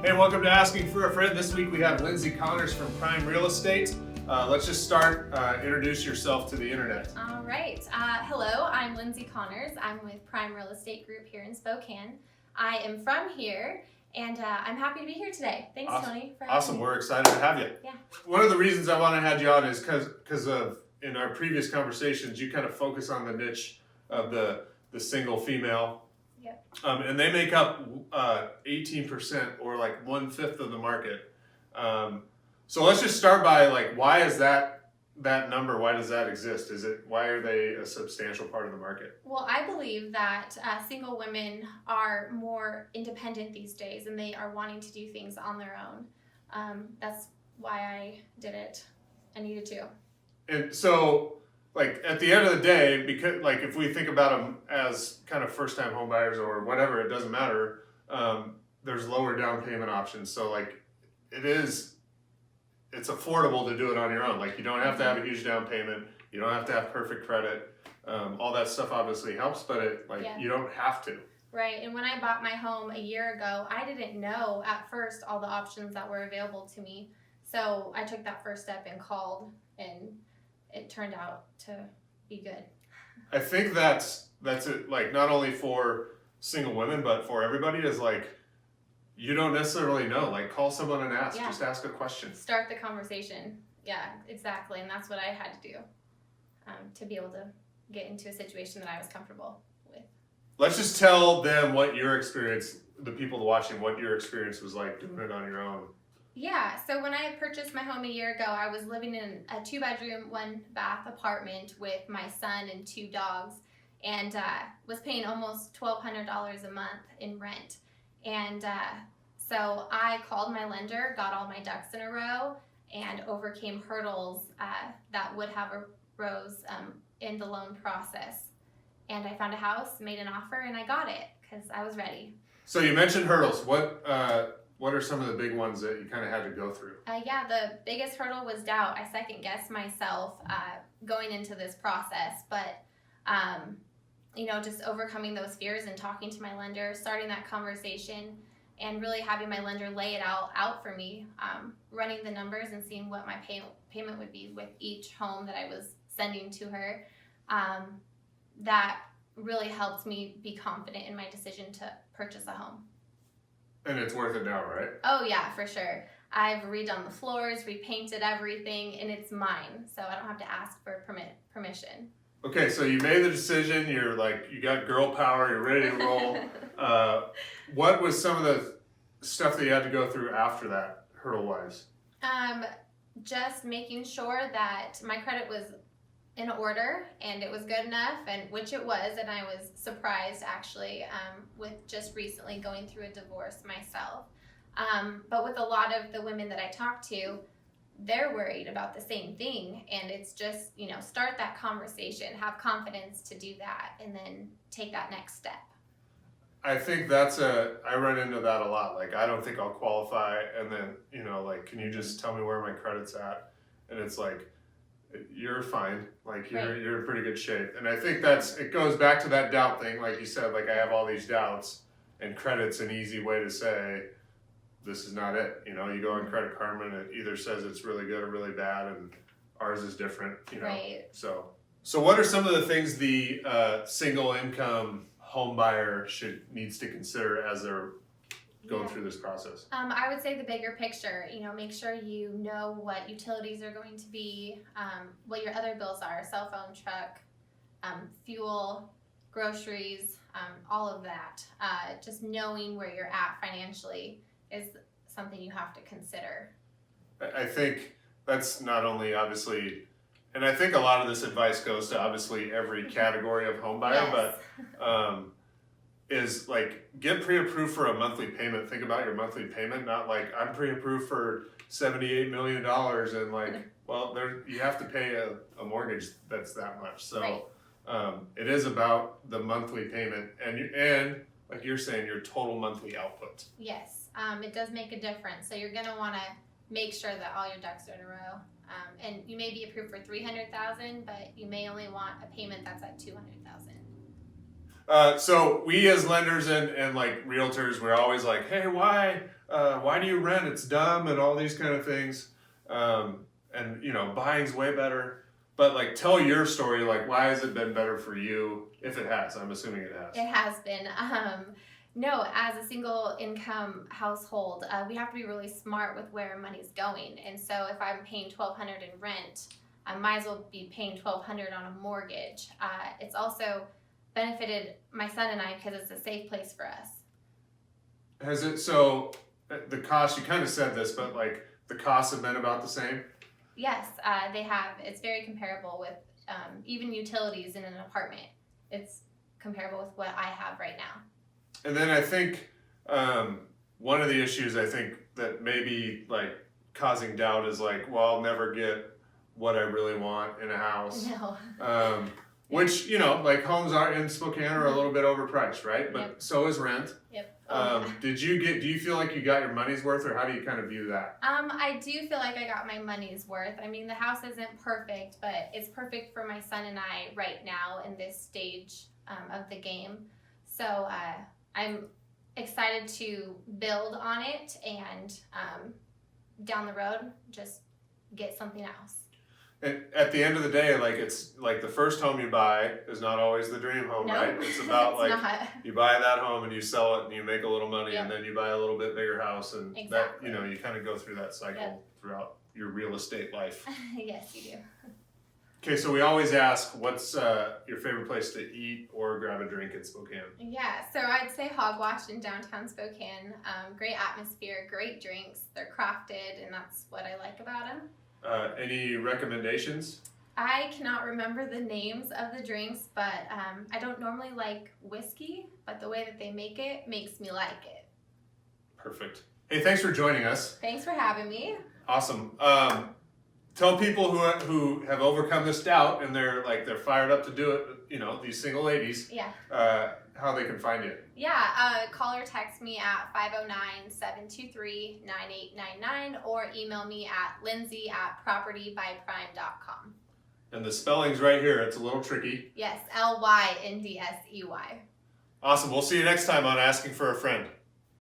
Hey, welcome to Asking for a Friend. This week we have Lyndsey Connors from Prime Real Estate. Let's just start. Introduce yourself to the internet. All right. Hello, I'm Lyndsey Connors. I'm with Prime Real Estate Group here in Spokane. I am from here, and I'm happy to be here today. Thanks, Awesome. Tony, for having me. We're excited to have you. Yeah. One of the reasons I want to have you on is because of in our previous conversations, you kind of focus on the niche of the single female. Yep. And they make up 18% or like 1/5 of the market. So let's just start by like, why is that number? Why does that exist? Why are they a substantial part of the market? Well, I believe that single women are more independent these days, and they are wanting to do things on their own. That's why I did it. I needed to. And so, like at the end of the day, because like if we think about them as kind of first-time home buyers or whatever, it doesn't matter. There's lower down payment options. So like it's affordable to do it on your own. Like you don't have to have a huge down payment. You don't have to have perfect credit. All that stuff obviously helps, but you don't have to. Right. And when I bought my home a year ago, I didn't know at first all the options that were available to me. So I took that first step and called, and it turned out to be good. I think that's it. Like not only for single women, but for everybody is like, you don't necessarily know. Like call someone and ask. Yeah. Just ask a question. Start the conversation. Yeah, exactly. And that's what I had to do to be able to get into a situation that I was comfortable with. Let's just tell them what your experience, the people watching, what your experience was like doing it on your own. Yeah, so when I purchased my home a year ago, I was living in a 2-bedroom, 1-bath apartment with my son and 2 dogs, and was paying almost $1,200 a month in rent. And so I called my lender, got all my ducks in a row, and overcame hurdles that would have arose in the loan process. And I found a house, made an offer, and I got it because I was ready. So you mentioned hurdles. What are some of the big ones that you kind of had to go through? Yeah, the biggest hurdle was doubt. I second-guessed myself going into this process, but just overcoming those fears and talking to my lender, starting that conversation, and really having my lender lay it out for me, running the numbers and seeing what my payment would be with each home that I was sending to her. That really helped me be confident in my decision to purchase a home. And it's worth it now, right? Oh yeah, for sure. I've redone the floors, repainted everything, and it's mine, so I don't have to ask for permission. Okay, so you made the decision. You're like, you got girl power. You're ready to roll. What was some of the stuff that you had to go through after that, hurdle-wise? Just making sure that my credit was in order and it was good enough, and which it was, and I was surprised actually with just recently going through a divorce myself. But with a lot of the women that I talked to, they're worried about the same thing, and it's just, start that conversation, have confidence to do that, and then take that next step. I think I run into that a lot. Like, I don't think I'll qualify, and then, can you just tell me where my credit's at? And it's like, you're fine. Like, you're in pretty good shape. And I think it goes back to that doubt thing. Like you said, like, I have all these doubts, and credit's an easy way to say, this is not it. You go on Credit Karma and it either says it's really good or really bad, and ours is different, Right. So what are some of the things the single income home buyer needs to consider as they're going through this process? I would say the bigger picture, make sure you know what utilities are going to be, what your other bills are, cell phone, truck, fuel, groceries, all of that. Just knowing where you're at financially is something you have to consider. I think that's not only obviously, and I think a lot of this advice goes to obviously every category of home buyer, Yes. but is like, get pre-approved for a monthly payment. Think about your monthly payment, not like, I'm pre-approved for $78 million and like, well, you have to pay a mortgage that's that much. So Right. It is about the monthly payment and like you're saying, your total monthly output. Yes, it does make a difference. So you're going to want to make sure that all your ducks are in a row. And you may be approved for $300,000, but you may only want a payment that's at $200,000. So we as lenders and like realtors, we're always like, hey, why do you rent? It's dumb and all these kind of things. And you know, buying's way better. But like, tell your story. Like, why has it been better for you? If it has, I'm assuming it has. It has been. No, as a single income household, we have to be really smart with where money's going. And so if I'm paying $1,200 in rent, I might as well be paying $1,200 on a mortgage. It's also benefited my son and I because it's a safe place for us. Has it, so the cost, you kind of said this, but like the costs have been about the same? Yes, they have. It's very comparable with even utilities in an apartment. It's comparable with what I have right now. And then I think one of the issues I think that maybe like causing doubt is like, well, I'll never get what I really want in a house. No. Which, you know, like homes are in Spokane are a little bit overpriced, right? But so is rent. Yep. Do you feel like you got your money's worth, or how do you kind of view that? I do feel like I got my money's worth. I mean, the house isn't perfect, but it's perfect for my son and I right now in this stage of the game. So I'm excited to build on it and down the road just get something else. And at the end of the day, like it's like the first home you buy is not always the dream home, No, right? It's about it's like not. you buy that home and you sell it and you make a little money, Yep. and then you buy a little bit bigger house, and Exactly. that, you know, you kind of go through that cycle throughout your real estate life. Yes, you do. Okay, so we always ask, what's your favorite place to eat or grab a drink in Spokane? Yeah, so I'd say Hogwash in downtown Spokane. Great atmosphere, great drinks. They're crafted, and that's what I like about them. Any recommendations? I cannot remember the names of the drinks, but I don't normally like whiskey, but the way that they make it makes me like it. Perfect. Hey, thanks for joining us. Thanks for having me. Awesome. Tell people who have overcome this doubt and they're fired up to do it, you know, these single ladies, Yeah. how they can find you. Yeah, call or text me at 509-723-9899 or email me at Lyndsey@propertybyprime.com. And the spelling's right here. It's a little tricky. Yes, Lyndsey. Awesome. We'll see you next time on Asking for a Friend.